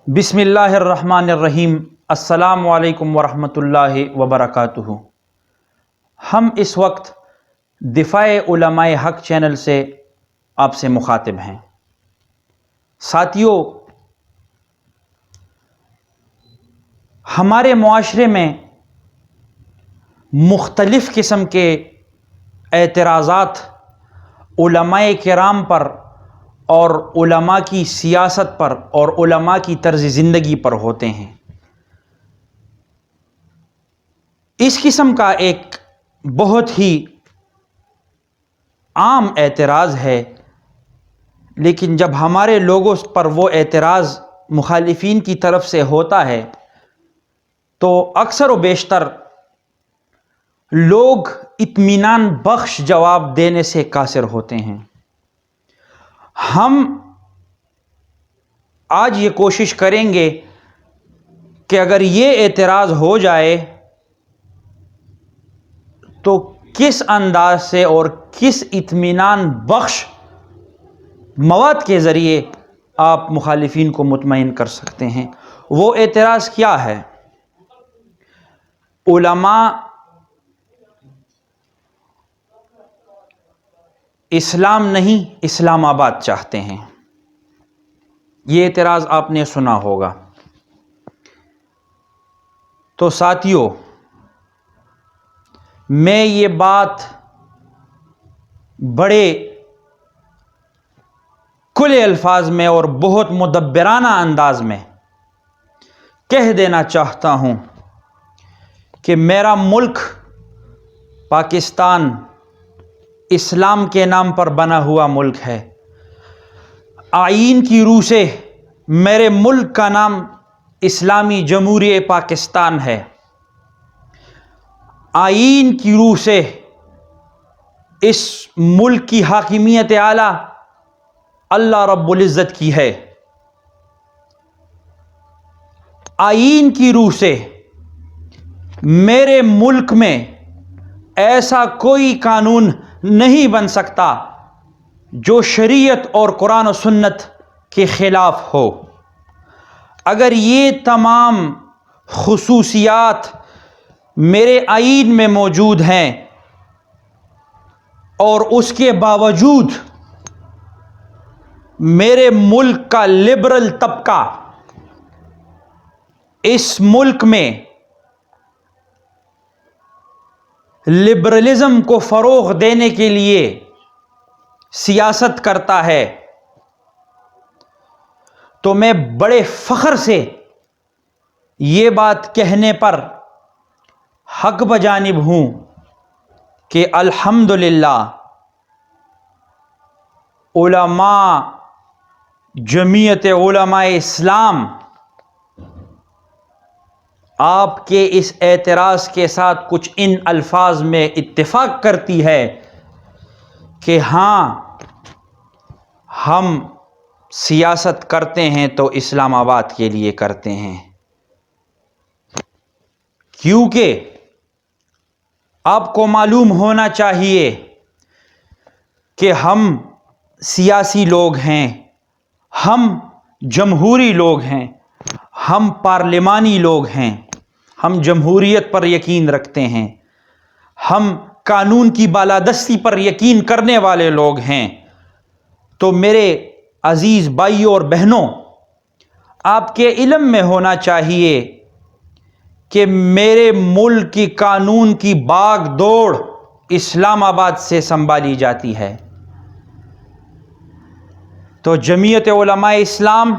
بسم اللہ الرحمن الرحیم۔ السلام علیکم ورحمۃ اللہ وبرکاتہ۔ ہم اس وقت دفاع علماء حق چینل سے آپ سے مخاطب ہیں۔ ساتھیو، ہمارے معاشرے میں مختلف قسم کے اعتراضات علماء کرام پر اور علماء کی سیاست پر اور علماء کی طرز زندگی پر ہوتے ہیں۔ اس قسم کا ایک بہت ہی عام اعتراض ہے، لیکن جب ہمارے لوگوں پر وہ اعتراض مخالفین کی طرف سے ہوتا ہے تو اکثر و بیشتر لوگ اطمینان بخش جواب دینے سے قاصر ہوتے ہیں۔ ہم آج یہ کوشش کریں گے کہ اگر یہ اعتراض ہو جائے تو کس انداز سے اور کس اطمینان بخش مواد کے ذریعے آپ مخالفین کو مطمئن کر سکتے ہیں۔ وہ اعتراض کیا ہے؟ علماء اسلام نہیں اسلام آباد چاہتے ہیں۔ یہ اعتراض آپ نے سنا ہوگا۔ تو ساتھیو، میں یہ بات بڑے کھلے الفاظ میں اور بہت مدبرانہ انداز میں کہہ دینا چاہتا ہوں کہ میرا ملک پاکستان اسلام کے نام پر بنا ہوا ملک ہے۔ آئین کی روح سے میرے ملک کا نام اسلامی جمہوریہ پاکستان ہے۔ آئین کی روح سے اس ملک کی حاکمیت اعلیٰ اللہ رب العزت کی ہے۔ آئین کی روح سے میرے ملک میں ایسا کوئی قانون نہیں بن سکتا جو شریعت اور قرآن و سنت کے خلاف ہو۔ اگر یہ تمام خصوصیات میرے آئین میں موجود ہیں اور اس کے باوجود میرے ملک کا لبرل طبقہ اس ملک میں لبرلزم کو فروغ دینے کے لیے سیاست کرتا ہے، تو میں بڑے فخر سے یہ بات کہنے پر حق بجانب ہوں کہ الحمدللہ علماء جمعیت علماء اسلام آپ کے اس اعتراض کے ساتھ کچھ ان الفاظ میں اتفاق کرتی ہے کہ ہاں، ہم سیاست کرتے ہیں تو اسلام آباد کے لیے کرتے ہیں، کیونکہ آپ کو معلوم ہونا چاہیے کہ ہم سیاسی لوگ ہیں، ہم جمہوری لوگ ہیں، ہم پارلیمانی لوگ ہیں، ہم جمہوریت پر یقین رکھتے ہیں، ہم قانون کی بالادستی پر یقین کرنے والے لوگ ہیں۔ تو میرے عزیز بھائیوں اور بہنوں، آپ کے علم میں ہونا چاہیے کہ میرے ملک کی قانون کی باغ دوڑ اسلام آباد سے سنبھالی جاتی ہے۔ تو جمعیت علماء اسلام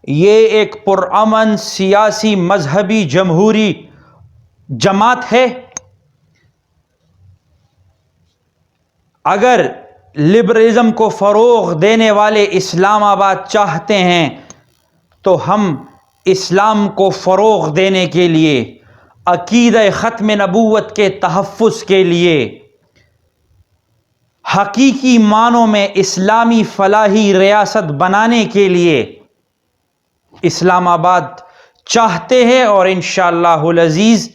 یہ ایک پرامن سیاسی مذہبی جمہوری جماعت ہے۔ اگر لبرلزم کو فروغ دینے والے اسلام آباد چاہتے ہیں تو ہم اسلام کو فروغ دینے کے لیے، عقیدہ ختم نبوت کے تحفظ کے لیے، حقیقی معنوں میں اسلامی فلاحی ریاست بنانے کے لیے اسلام آباد چاہتے ہیں، اور انشاءاللہ العزیز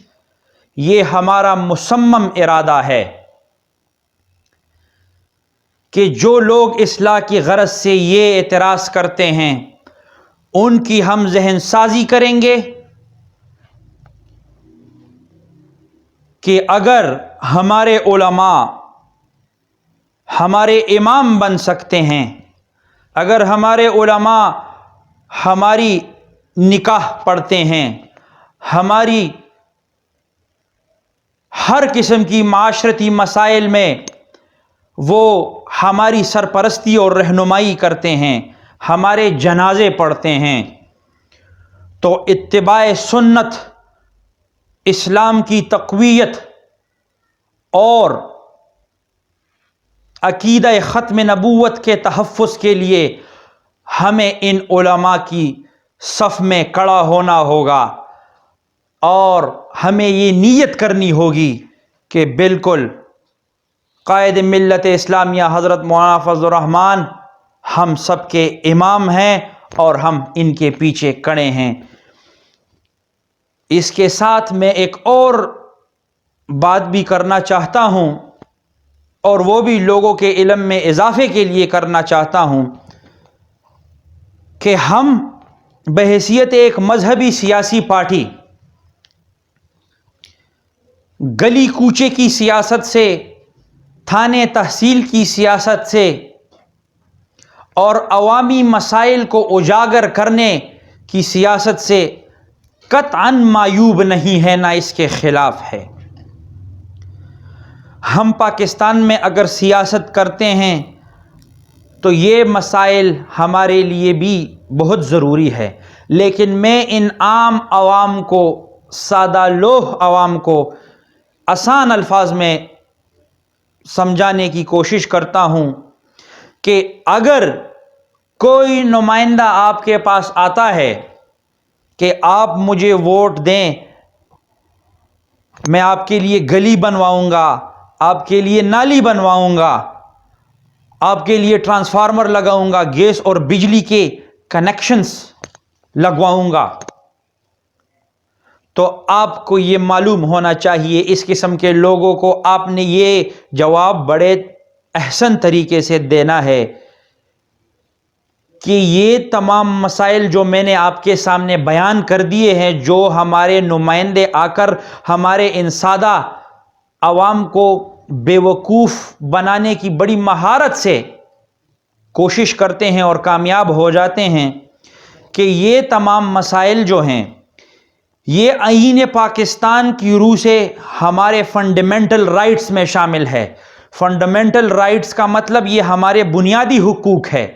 یہ ہمارا مصمم ارادہ ہے کہ جو لوگ اصلاح کی غرض سے یہ اعتراض کرتے ہیں ان کی ہم ذہن سازی کریں گے کہ اگر ہمارے علماء ہمارے امام بن سکتے ہیں، اگر ہمارے علماء ہماری نکاح پڑھتے ہیں، ہماری ہر قسم کی معاشرتی مسائل میں وہ ہماری سرپرستی اور رہنمائی کرتے ہیں، ہمارے جنازے پڑھتے ہیں، تو اتباع سنت، اسلام کی تقویت اور عقیدہ ختم نبوت کے تحفظ کے لیے ہمیں ان علماء کی صف میں کھڑا ہونا ہوگا، اور ہمیں یہ نیت کرنی ہوگی کہ بالکل قائد ملت اسلامیہ حضرت مولانا فضل الرحمن ہم سب کے امام ہیں اور ہم ان کے پیچھے کھڑے ہیں۔ اس کے ساتھ میں ایک اور بات بھی کرنا چاہتا ہوں، اور وہ بھی لوگوں کے علم میں اضافے کے لیے کرنا چاہتا ہوں، کہ ہم بحیثیت ایک مذہبی سیاسی پارٹی گلی کوچے کی سیاست سے، تھانے تحصیل کی سیاست سے اور عوامی مسائل کو اجاگر کرنے کی سیاست سے قطعاً معیوب نہیں ہے، نہ اس کے خلاف ہے۔ ہم پاکستان میں اگر سیاست کرتے ہیں تو یہ مسائل ہمارے لیے بھی بہت ضروری ہے، لیکن میں ان عام عوام کو، سادہ لوح عوام کو آسان الفاظ میں سمجھانے کی کوشش کرتا ہوں کہ اگر کوئی نمائندہ آپ کے پاس آتا ہے کہ آپ مجھے ووٹ دیں، میں آپ کے لیے گلی بنواؤں گا، آپ کے لیے نالی بنواؤں گا، آپ کے لیے ٹرانسفارمر لگاؤں گا، گیس اور بجلی کے کنیکشنز لگواؤں گا، تو آپ کو یہ معلوم ہونا چاہیے، اس قسم کے لوگوں کو آپ نے یہ جواب بڑے احسن طریقے سے دینا ہے کہ یہ تمام مسائل جو میں نے آپ کے سامنے بیان کر دیے ہیں، جو ہمارے نمائندے آ کر ہمارے ان سادہ عوام کو بیوقوف بنانے کی بڑی مہارت سے کوشش کرتے ہیں اور کامیاب ہو جاتے ہیں، کہ یہ تمام مسائل جو ہیں یہ آئین پاکستان کی روح سے ہمارے فنڈامنٹل رائٹس میں شامل ہے۔ فنڈامنٹل رائٹس کا مطلب یہ ہمارے بنیادی حقوق ہے۔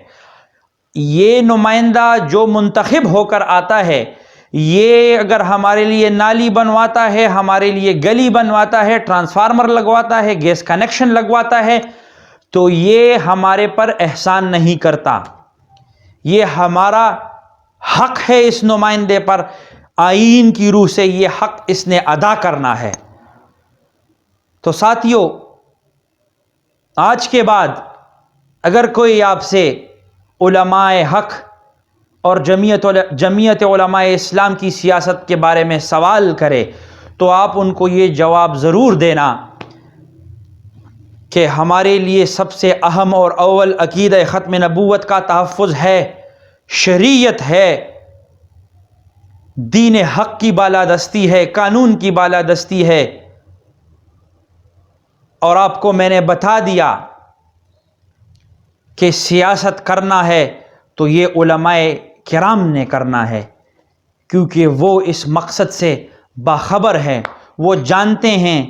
یہ نمائندہ جو منتخب ہو کر آتا ہے، یہ اگر ہمارے لیے نالی بنواتا ہے، ہمارے لیے گلی بنواتا ہے، ٹرانسفارمر لگواتا ہے، گیس کنیکشن لگواتا ہے، تو یہ ہمارے پر احسان نہیں کرتا، یہ ہمارا حق ہے اس نمائندے پر، آئین کی روح سے یہ حق اس نے ادا کرنا ہے۔ تو ساتھیو، آج کے بعد اگر کوئی آپ سے علماء حق اور جمعیت علماء اسلام کی سیاست کے بارے میں سوال کرے تو آپ ان کو یہ جواب ضرور دینا کہ ہمارے لیے سب سے اہم اور اول عقیدہ ختم نبوت کا تحفظ ہے، شریعت ہے، دین حق کی بالادستی ہے، قانون کی بالادستی ہے، اور آپ کو میں نے بتا دیا کہ سیاست کرنا ہے تو یہ علماء کرام نے کرنا ہے، کیونکہ وہ اس مقصد سے باخبر ہیں، وہ جانتے ہیں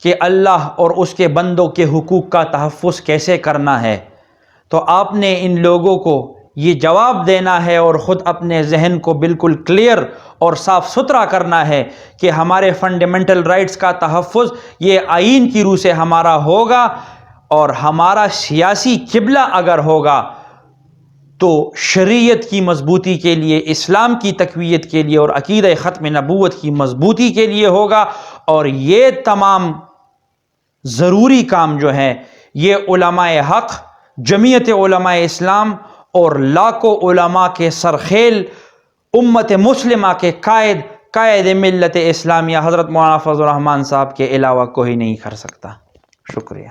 کہ اللہ اور اس کے بندوں کے حقوق کا تحفظ کیسے کرنا ہے۔ تو آپ نے ان لوگوں کو یہ جواب دینا ہے اور خود اپنے ذہن کو بالکل کلیئر اور صاف ستھرا کرنا ہے کہ ہمارے فنڈامنٹل رائٹس کا تحفظ یہ آئین کی روح سے ہمارا ہوگا، اور ہمارا سیاسی قبلہ اگر ہوگا تو شریعت کی مضبوطی کے لیے، اسلام کی تقویت کے لیے اور عقیدہ ختم نبوت کی مضبوطی کے لیے ہوگا۔ اور یہ تمام ضروری کام جو ہیں یہ علماء حق، جمعیت علماء اسلام اور لاکھوں علماء کے سرخیل امت مسلمہ کے قائد ملت اسلامیہ حضرت مولانا فضل الرحمن صاحب کے علاوہ کوئی نہیں کر سکتا۔ شکریہ۔